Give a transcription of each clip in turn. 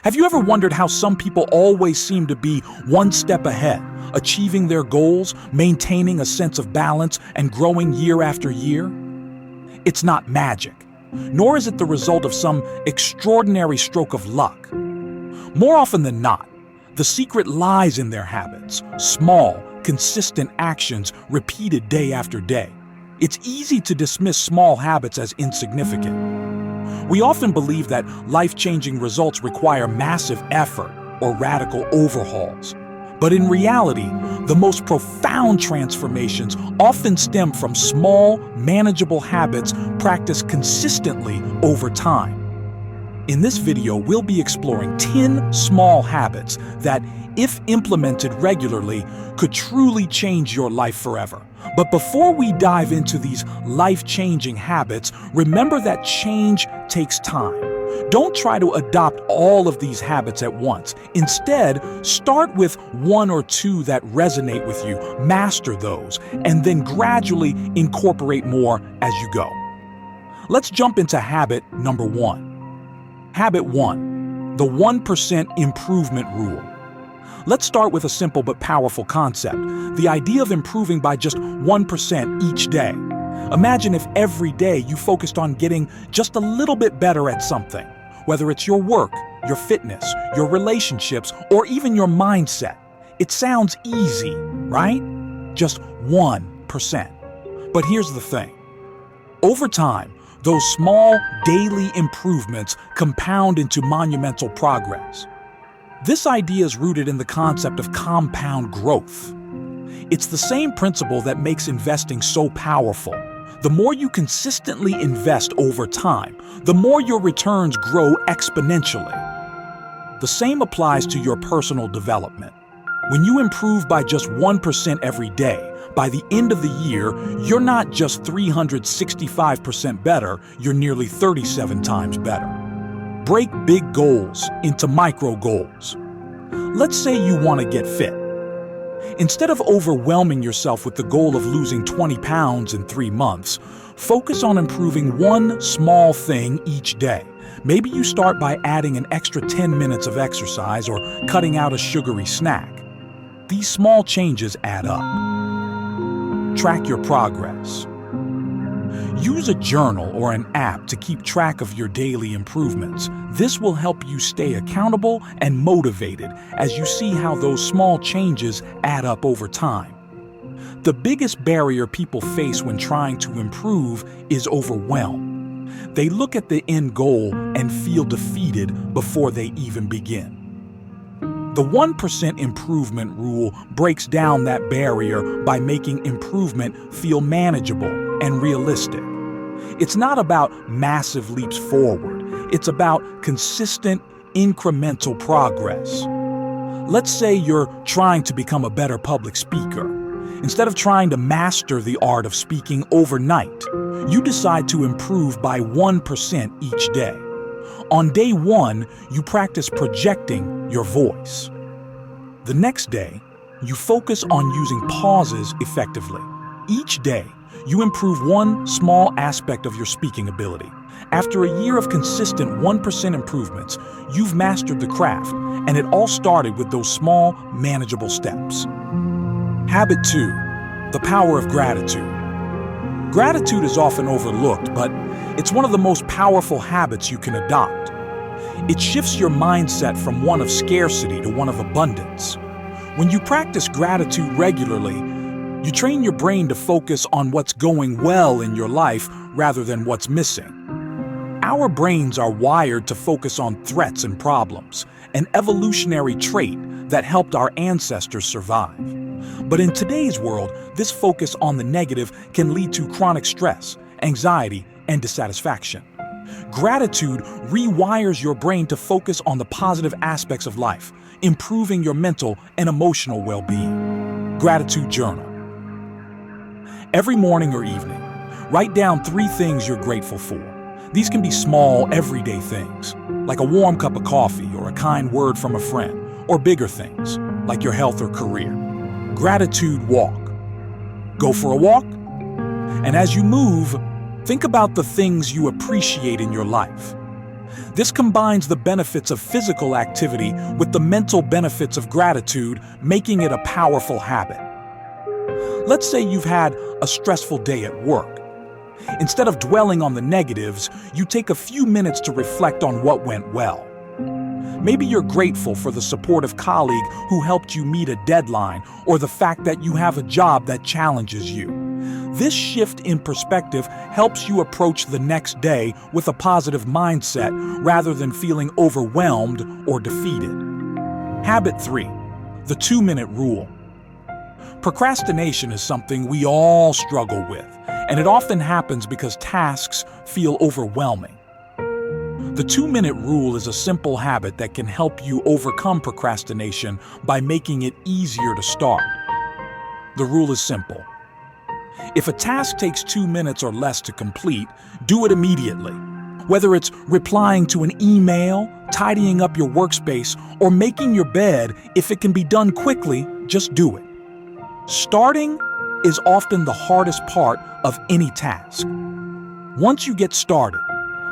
Have you ever wondered how some people always seem to be one step ahead, achieving their goals, maintaining a sense of balance, and growing year after year? It's not magic, nor is it the result of some extraordinary stroke of luck. More often than not, the secret lies in their habits, small, consistent actions repeated day after day. It's easy to dismiss small habits as insignificant. We often believe that life-changing results require massive effort or radical overhauls. But in reality, the most profound transformations often stem from small, manageable habits practiced consistently over time. In this video, we'll be exploring 10 small habits that, if implemented regularly, could truly change your life forever. But before we dive into these life-changing habits, remember that change takes time. Don't try to adopt all of these habits at once. Instead, start with one or two that resonate with you, master those, and then gradually incorporate more as you go. Let's jump into habit number 1. Habit 1, the 1% improvement rule. Let's start with a simple but powerful concept, the idea of improving by just 1% each day. Imagine if every day you focused on getting just a little bit better at something, whether it's your work, your fitness, your relationships, or even your mindset. It sounds easy, right? Just 1%. But here's the thing. Over time, those small daily improvements compound into monumental progress. This idea is rooted in the concept of compound growth. It's the same principle that makes investing so powerful. The more you consistently invest over time, the more your returns grow exponentially. The same applies to your personal development. When you improve by just 1% every day, by the end of the year, you're not just 365% better, you're nearly 37 times better. Break big goals into micro goals. Let's say you want to get fit. Instead of overwhelming yourself with the goal of losing 20 pounds in 3 months, focus on improving one small thing each day. Maybe you start by adding an extra 10 minutes of exercise or cutting out a sugary snack. These small changes add up. Track your progress. Use a journal or an app to keep track of your daily improvements. This will help you stay accountable and motivated as you see how those small changes add up over time. The biggest barrier people face when trying to improve is overwhelm. They look at the end goal and feel defeated before they even begin. The 1% improvement rule breaks down that barrier by making improvement feel manageable and realistic. It's not about massive leaps forward. It's about consistent, incremental progress. Let's say you're trying to become a better public speaker. Instead of trying to master the art of speaking overnight, you decide to improve by 1% each day. On day 1, you practice projecting your voice. The next day, you focus on using pauses effectively. Each day, you improve one small aspect of your speaking ability. After a year of consistent 1% improvements, you've mastered the craft, and it all started with those small, manageable steps. Habit 2, the power of gratitude. Gratitude is often overlooked, but it's one of the most powerful habits you can adopt. It shifts your mindset from one of scarcity to one of abundance. When you practice gratitude regularly, you train your brain to focus on what's going well in your life rather than what's missing. Our brains are wired to focus on threats and problems, an evolutionary trait that helped our ancestors survive. But in today's world, this focus on the negative can lead to chronic stress, anxiety, and dissatisfaction. Gratitude rewires your brain to focus on the positive aspects of life, improving your mental and emotional well-being. Gratitude journal. Every morning or evening, write down 3 things you're grateful for. These can be small, everyday things, like a warm cup of coffee or a kind word from a friend, or bigger things, like your health or career. Gratitude walk. Go for a walk, and as you move, think about the things you appreciate in your life. This combines the benefits of physical activity with the mental benefits of gratitude, making it a powerful habit. Let's say you've had a stressful day at work. Instead of dwelling on the negatives, you take a few minutes to reflect on what went well. Maybe you're grateful for the supportive colleague who helped you meet a deadline, or the fact that you have a job that challenges you. This shift in perspective helps you approach the next day with a positive mindset rather than feeling overwhelmed or defeated. Habit 3. The 2-minute rule. Procrastination is something we all struggle with, and it often happens because tasks feel overwhelming. The 2-minute rule is a simple habit that can help you overcome procrastination by making it easier to start. The rule is simple. If a task takes 2 minutes or less to complete, do it immediately. Whether it's replying to an email, tidying up your workspace, or making your bed, if it can be done quickly, just do it. Starting is often the hardest part of any task. Once you get started,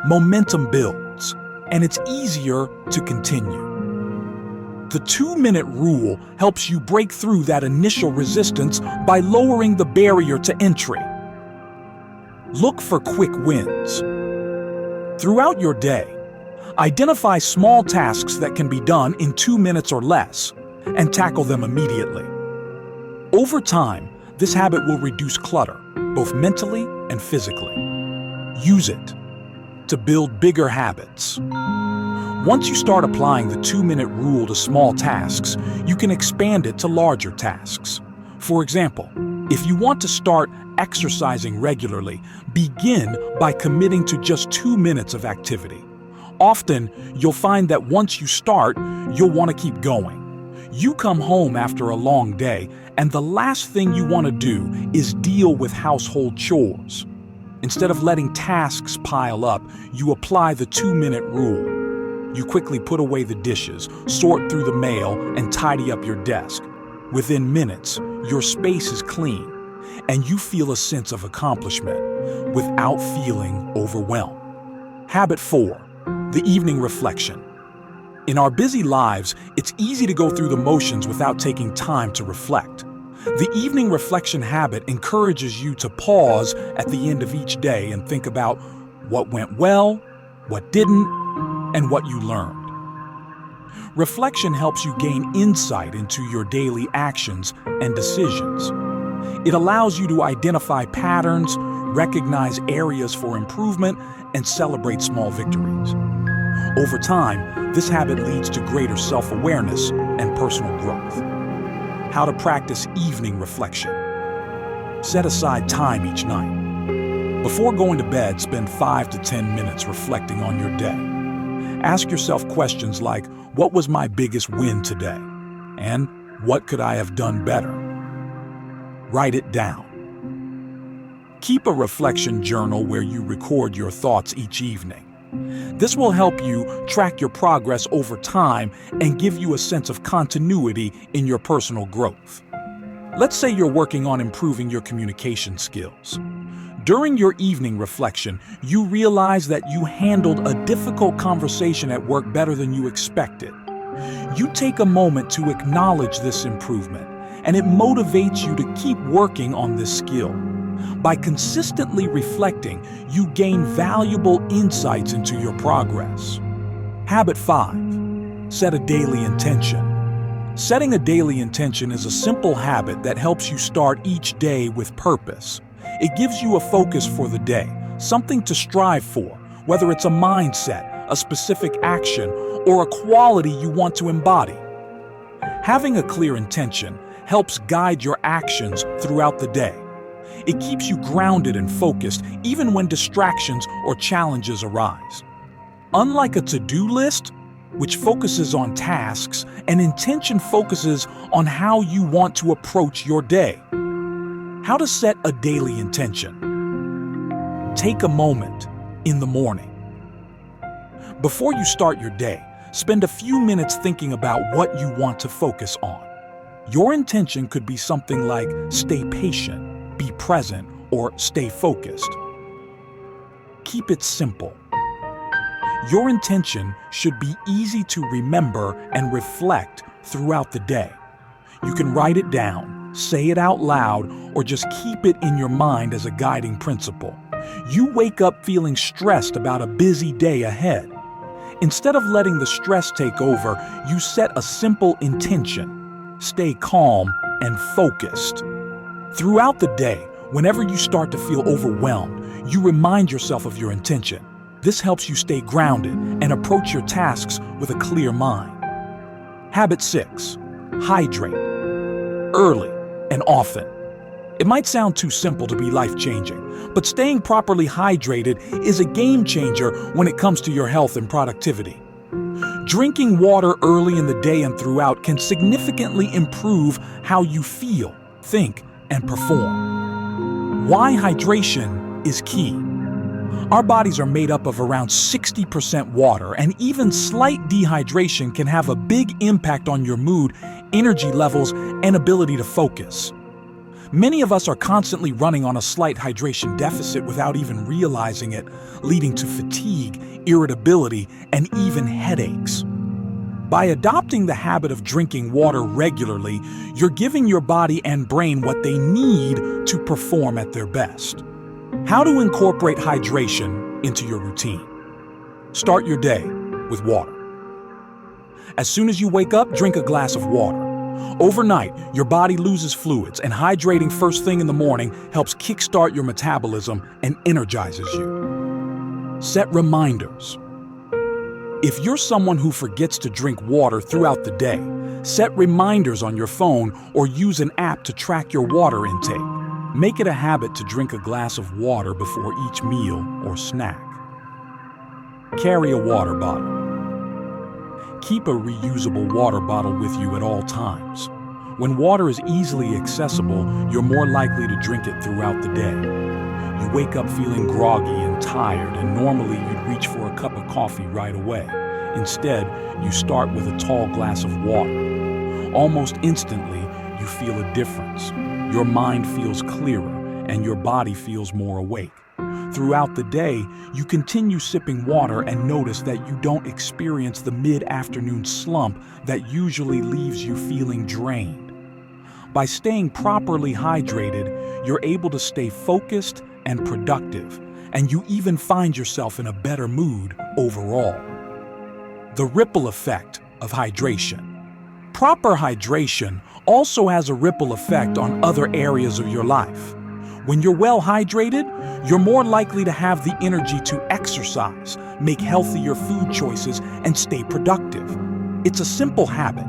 momentum builds, and it's easier to continue. The 2-minute rule helps you break through that initial resistance by lowering the barrier to entry. Look for quick wins. Throughout your day, identify small tasks that can be done in 2 minutes or less, and tackle them immediately. Over time, this habit will reduce clutter, both mentally and physically. Use it to build bigger habits. Once you start applying the 2-minute rule to small tasks, you can expand it to larger tasks. For example, if you want to start exercising regularly, begin by committing to just 2 minutes of activity. Often, you'll find that once you start, you'll want to keep going. You come home after a long day, and the last thing you want to do is deal with household chores. Instead of letting tasks pile up, you apply the 2-minute rule. You quickly put away the dishes, sort through the mail, and tidy up your desk. Within minutes, your space is clean, and you feel a sense of accomplishment without feeling overwhelmed. Habit 4. The evening reflection. In our busy lives, it's easy to go through the motions without taking time to reflect. The evening reflection habit encourages you to pause at the end of each day and think about what went well, what didn't, and what you learned. Reflection helps you gain insight into your daily actions and decisions. It allows you to identify patterns, recognize areas for improvement, and celebrate small victories. Over time, this habit leads to greater self-awareness and personal growth. How to practice evening reflection. Set aside time each night. Before going to bed, spend 5 to 10 minutes reflecting on your day. Ask yourself questions like, what was my biggest win today? And what could I have done better? Write it down. Keep a reflection journal where you record your thoughts each evening. This will help you track your progress over time and give you a sense of continuity in your personal growth. Let's say you're working on improving your communication skills. During your evening reflection, you realize that you handled a difficult conversation at work better than you expected. You take a moment to acknowledge this improvement, and it motivates you to keep working on this skill. By consistently reflecting, you gain valuable insights into your progress. Habit 5. Set a daily intention. Setting a daily intention is a simple habit that helps you start each day with purpose. It gives you a focus for the day, something to strive for, whether it's a mindset, a specific action, or a quality you want to embody. Having a clear intention helps guide your actions throughout the day. It keeps you grounded and focused even when distractions or challenges arise. Unlike a to-do list, which focuses on tasks, an intention focuses on how you want to approach your day. How to set a daily intention. Take a moment in the morning. Before you start your day, spend a few minutes thinking about what you want to focus on. Your intention could be something like stay patient, be present, or stay focused. Keep it simple. Your intention should be easy to remember and reflect throughout the day. You can write it down, say it out loud, or just keep it in your mind as a guiding principle. You wake up feeling stressed about a busy day ahead. Instead of letting the stress take over, you set a simple intention. Stay calm and focused. Throughout the day, whenever you start to feel overwhelmed, you remind yourself of your intention. This helps you stay grounded and approach your tasks with a clear mind. Habit 6. Hydrate. Early and often. It might sound too simple to be life-changing, but staying properly hydrated is a game changer when it comes to your health and productivity. Drinking water early in the day and throughout can significantly improve how you feel, think, and perform. Why hydration is key. Our bodies are made up of around 60% water, and even slight dehydration can have a big impact on your mood, energy levels, and ability to focus. Many of us are constantly running on a slight hydration deficit without even realizing it, leading to fatigue, irritability, and even headaches. By adopting the habit of drinking water regularly, you're giving your body and brain what they need to perform at their best. How to incorporate hydration into your routine. Start your day with water. As soon as you wake up, drink a glass of water. Overnight, your body loses fluids, and hydrating first thing in the morning helps kickstart your metabolism and energizes you. Set reminders. If you're someone who forgets to drink water throughout the day, set reminders on your phone or use an app to track your water intake. Make it a habit to drink a glass of water before each meal or snack. Carry a water bottle. Keep a reusable water bottle with you at all times. When water is easily accessible, you're more likely to drink it throughout the day. You wake up feeling groggy and tired, and normally you'd reach for a cup of coffee right away. Instead, you start with a tall glass of water. Almost instantly, you feel a difference. Your mind feels clearer, and your body feels more awake. Throughout the day, you continue sipping water and notice that you don't experience the mid-afternoon slump that usually leaves you feeling drained. By staying properly hydrated, you're able to stay focused and productive, and you even find yourself in a better mood overall. The ripple effect of hydration. Proper hydration also has a ripple effect on other areas of your life. When you're well hydrated, you're more likely to have the energy to exercise, make healthier food choices, and stay productive. It's a simple habit,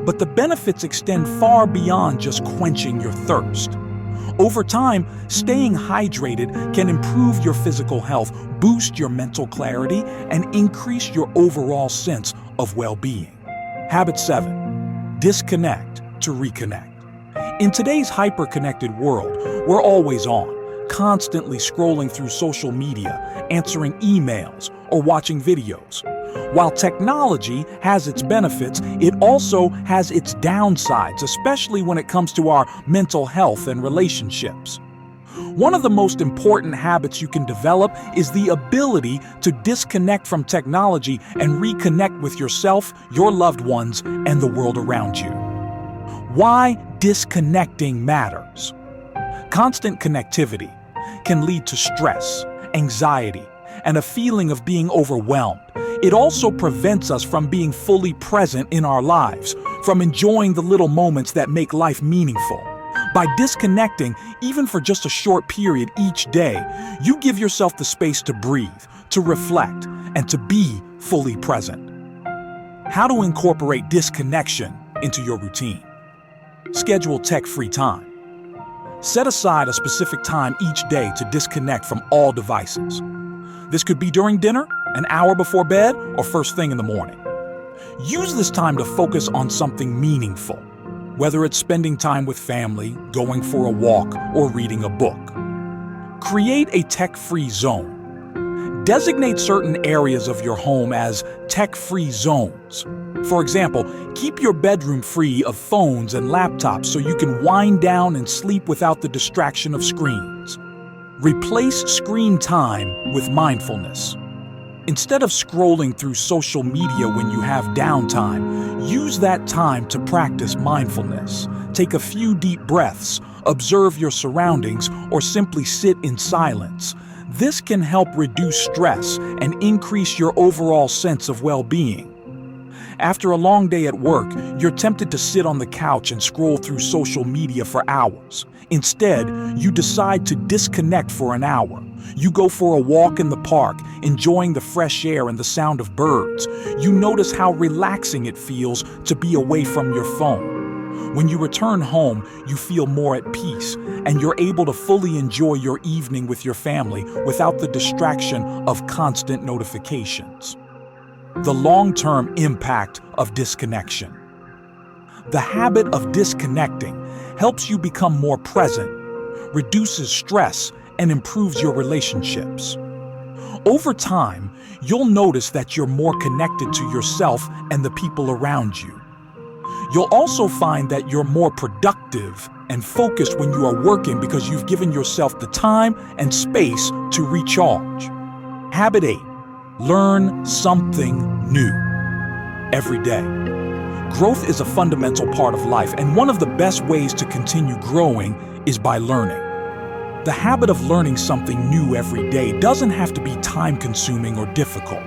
but the benefits extend far beyond just quenching your thirst. Over time, staying hydrated can improve your physical health, boost your mental clarity, and increase your overall sense of well-being. Habit 7. Disconnect to reconnect. In today's hyper-connected world, we're always on, constantly scrolling through social media, answering emails, or watching videos. While technology has its benefits, it also has its downsides, especially when it comes to our mental health and relationships. One of the most important habits you can develop is the ability to disconnect from technology and reconnect with yourself, your loved ones, and the world around you. Why disconnecting matters. Constant connectivity can lead to stress, anxiety, and a feeling of being overwhelmed. It also prevents us from being fully present in our lives, from enjoying the little moments that make life meaningful. By disconnecting, even for just a short period each day, you give yourself the space to breathe, to reflect, and to be fully present. How to incorporate disconnection into your routine. Schedule tech-free time. Set aside a specific time each day to disconnect from all devices. This could be during dinner, an hour before bed, or first thing in the morning. Use this time to focus on something meaningful, whether it's spending time with family, going for a walk, or reading a book. Create a tech-free zone. Designate certain areas of your home as tech-free zones. For example, keep your bedroom free of phones and laptops so you can wind down and sleep without the distraction of screens. Replace screen time with mindfulness. Instead of scrolling through social media when you have downtime, use that time to practice mindfulness. Take a few deep breaths, observe your surroundings, or simply sit in silence. This can help reduce stress and increase your overall sense of well-being. After a long day at work, you're tempted to sit on the couch and scroll through social media for hours. Instead, you decide to disconnect for an hour. You go for a walk in the park, enjoying the fresh air and the sound of birds. You notice how relaxing it feels to be away from your phone. When you return home, you feel more at peace, and you're able to fully enjoy your evening with your family without the distraction of constant notifications. The long-term impact of disconnection. The habit of disconnecting helps you become more present, reduces stress, and improves your relationships. Over time, you'll notice that you're more connected to yourself and the people around you. You'll also find that you're more productive and focused when you are working because you've given yourself the time and space to recharge. Habit 8. Learn something new every day. Growth is a fundamental part of life, and one of the best ways to continue growing is by learning. The habit of learning something new every day doesn't have to be time-consuming or difficult.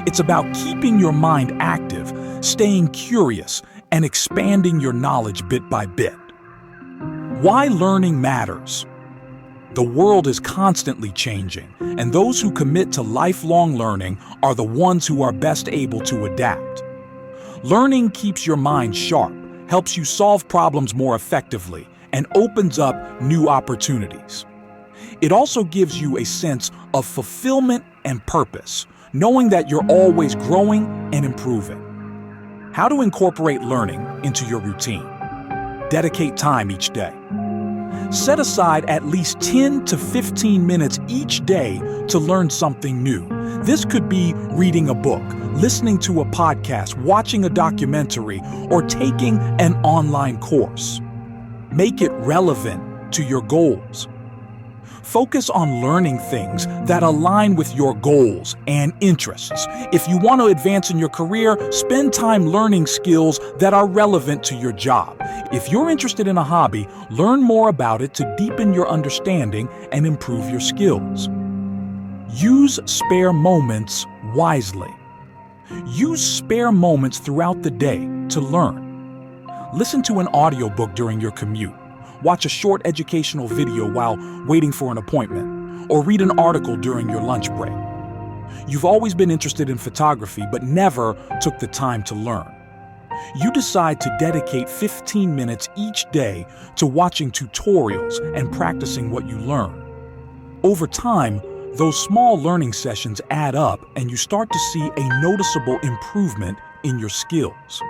It's about keeping your mind active, staying curious, and expanding your knowledge bit by bit. Why learning matters. The world is constantly changing, and those who commit to lifelong learning are the ones who are best able to adapt. Learning keeps your mind sharp, helps you solve problems more effectively, and opens up new opportunities. It also gives you a sense of fulfillment and purpose, knowing that you're always growing and improving. How to incorporate learning into your routine. Dedicate time each day. Set aside at least 10 to 15 minutes each day to learn something new. This could be reading a book, listening to a podcast, watching a documentary, or taking an online course. Make it relevant to your goals. Focus on learning things that align with your goals and interests. If you want to advance in your career, spend time learning skills that are relevant to your job. If you're interested in a hobby, learn more about it to deepen your understanding and improve your skills. Use spare moments wisely. Use spare moments throughout the day to learn. Listen to an audiobook during your commute. Watch a short educational video while waiting for an appointment, or read an article during your lunch break. You've always been interested in photography but never took the time to learn. You decide to dedicate 15 minutes each day to watching tutorials and practicing what you learn. Over time, those small learning sessions add up and you start to see a noticeable improvement in your skills.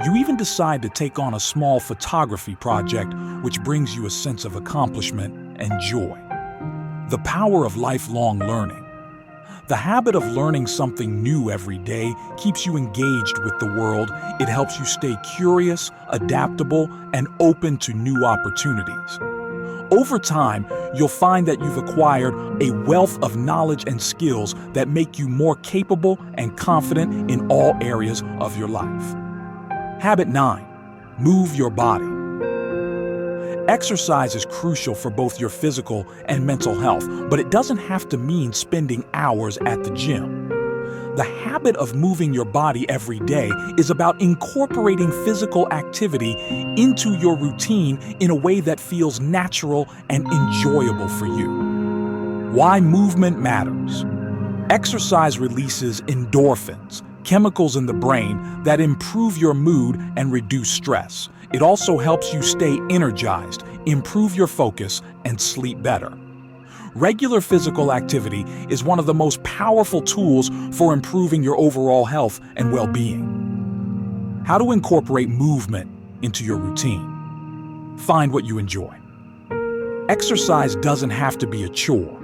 You even decide to take on a small photography project, which brings you a sense of accomplishment and joy. The power of lifelong learning. The habit of learning something new every day keeps you engaged with the world. It helps you stay curious, adaptable, and open to new opportunities. Over time, you'll find that you've acquired a wealth of knowledge and skills that make you more capable and confident in all areas of your life. Habit 9. Move your body. Exercise is crucial for both your physical and mental health, but it doesn't have to mean spending hours at the gym. The habit of moving your body every day is about incorporating physical activity into your routine in a way that feels natural and enjoyable for you. Why movement matters. Exercise releases endorphins, chemicals in the brain that improve your mood and reduce stress. It also helps you stay energized, improve your focus, and sleep better. Regular physical activity is one of the most powerful tools for improving your overall health and well-being. How to incorporate movement into your routine. Find what you enjoy. Exercise doesn't have to be a chore.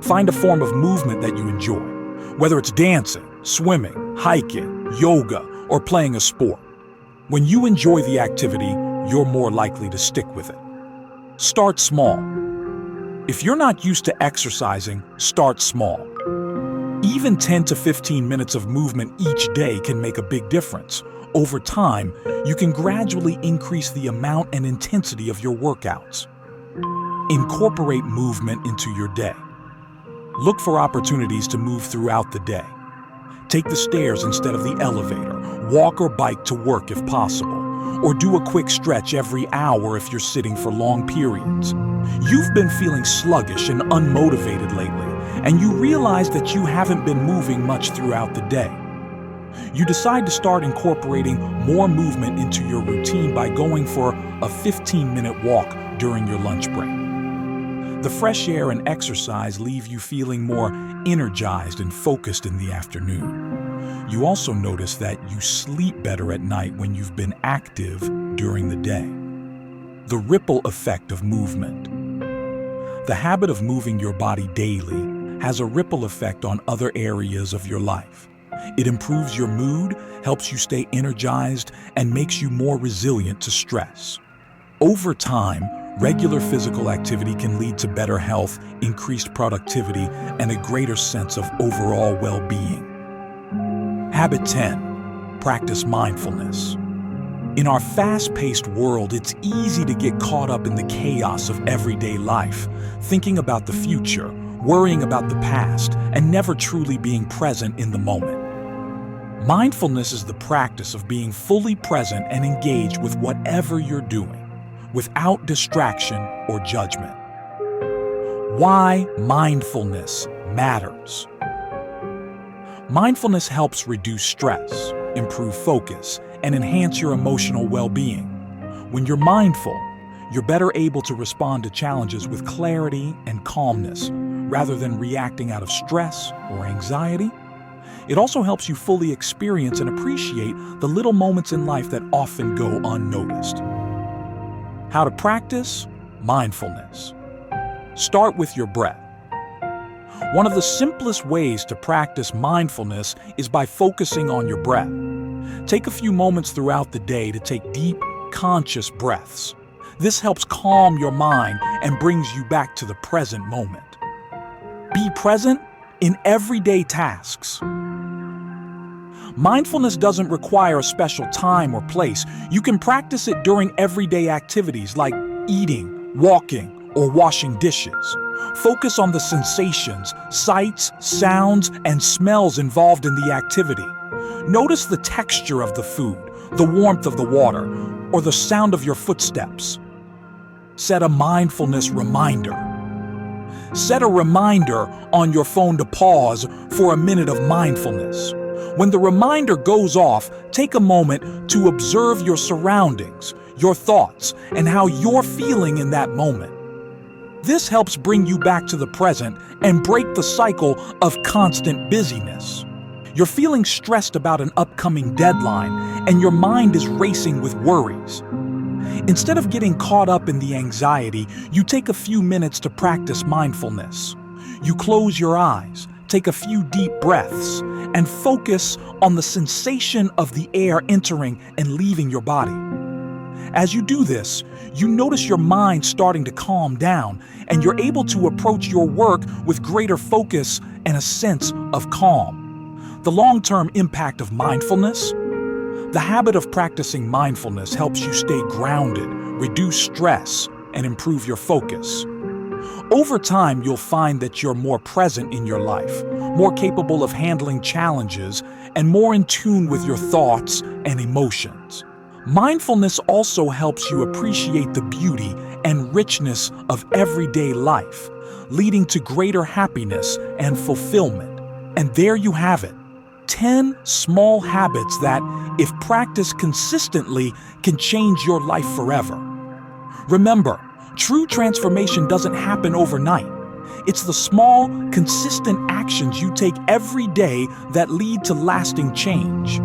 Find a form of movement that you enjoy, whether it's dancing, swimming, hiking, yoga, or playing a sport. When you enjoy the activity, you're more likely to stick with it. Start small. If you're not used to exercising, start small. Even 10 to 15 minutes of movement each day can make a big difference. Over time, you can gradually increase the amount and intensity of your workouts. Incorporate movement into your day. Look for opportunities to move throughout the day. Take the stairs instead of the elevator, walk or bike to work if possible, or do a quick stretch every hour if you're sitting for long periods. You've been feeling sluggish and unmotivated lately, and you realize that you haven't been moving much throughout the day. You decide to start incorporating more movement into your routine by going for a 15-minute walk during your lunch break. The fresh air and exercise leave you feeling more energized and focused in the afternoon. You also notice that you sleep better at night when you've been active during the day. The ripple effect of movement. The habit of moving your body daily has a ripple effect on other areas of your life. It improves your mood, helps you stay energized, and makes you more resilient to stress. Over time, regular physical activity can lead to better health, increased productivity, and a greater sense of overall well-being. Habit 10. Practice mindfulness. In our fast-paced world, it's easy to get caught up in the chaos of everyday life, thinking about the future, worrying about the past, and never truly being present in the moment. Mindfulness is the practice of being fully present and engaged with whatever you're doing, without distraction or judgment. Why mindfulness matters. Mindfulness helps reduce stress, improve focus, and enhance your emotional well-being. When you're mindful, you're better able to respond to challenges with clarity and calmness, rather than reacting out of stress or anxiety. It also helps you fully experience and appreciate the little moments in life that often go unnoticed. How to practice mindfulness. Start with your breath. One of the simplest ways to practice mindfulness is by focusing on your breath. Take a few moments throughout the day to take deep, conscious breaths. This helps calm your mind and brings you back to the present moment. Be present in everyday tasks. Mindfulness doesn't require a special time or place. You can practice it during everyday activities like eating, walking, or washing dishes. Focus on the sensations, sights, sounds, and smells involved in the activity. Notice the texture of the food, the warmth of the water, or the sound of your footsteps. Set a mindfulness reminder. Set a reminder on your phone to pause for a minute of mindfulness. When the reminder goes off, take a moment to observe your surroundings, your thoughts, and how you're feeling in that moment. This helps bring you back to the present and break the cycle of constant busyness. You're feeling stressed about an upcoming deadline, and your mind is racing with worries. Instead of getting caught up in the anxiety, you take a few minutes to practice mindfulness. You close your eyes, take a few deep breaths, and focus on the sensation of the air entering and leaving your body. As you do this, you notice your mind starting to calm down, and you're able to approach your work with greater focus and a sense of calm. The long-term impact of mindfulness. The habit of practicing mindfulness helps you stay grounded, reduce stress, and improve your focus. Over time, you'll find that you're more present in your life, more capable of handling challenges, and more in tune with your thoughts and emotions. Mindfulness also helps you appreciate the beauty and richness of everyday life, leading to greater happiness and fulfillment. And there you have it, 10 small habits that, if practiced consistently, can change your life forever. Remember, true transformation doesn't happen overnight. It's the small, consistent actions you take every day that lead to lasting change.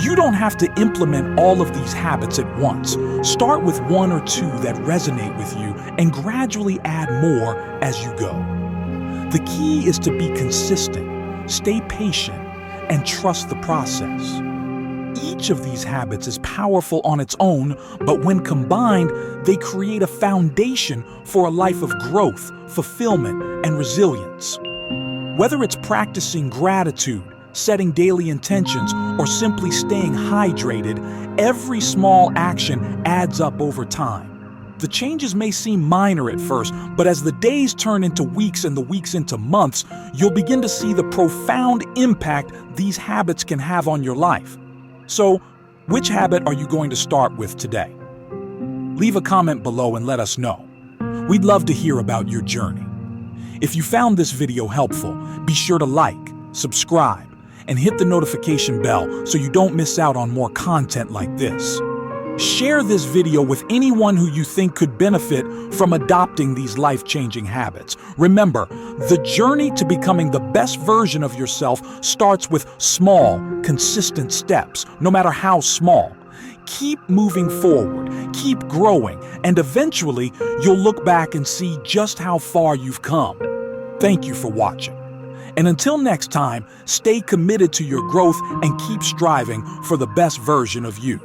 You don't have to implement all of these habits at once. Start with one or two that resonate with you and gradually add more as you go. The key is to be consistent, stay patient, and trust the process. Each of these habits is powerful on its own, but when combined, they create a foundation for a life of growth, fulfillment, and resilience. Whether it's practicing gratitude, setting daily intentions, or simply staying hydrated, every small action adds up over time. The changes may seem minor at first, but as the days turn into weeks and the weeks into months, you'll begin to see the profound impact these habits can have on your life. So, which habit are you going to start with today? Leave a comment below and let us know. We'd love to hear about your journey. If you found this video helpful, be sure to like, subscribe, and hit the notification bell so you don't miss out on more content like this. Share this video with anyone who you think could benefit from adopting these life-changing habits. Remember, the journey to becoming the best version of yourself starts with small, consistent steps, no matter how small. Keep moving forward, keep growing, and eventually you'll look back and see just how far you've come. Thank you for watching. And until next time, stay committed to your growth and keep striving for the best version of you.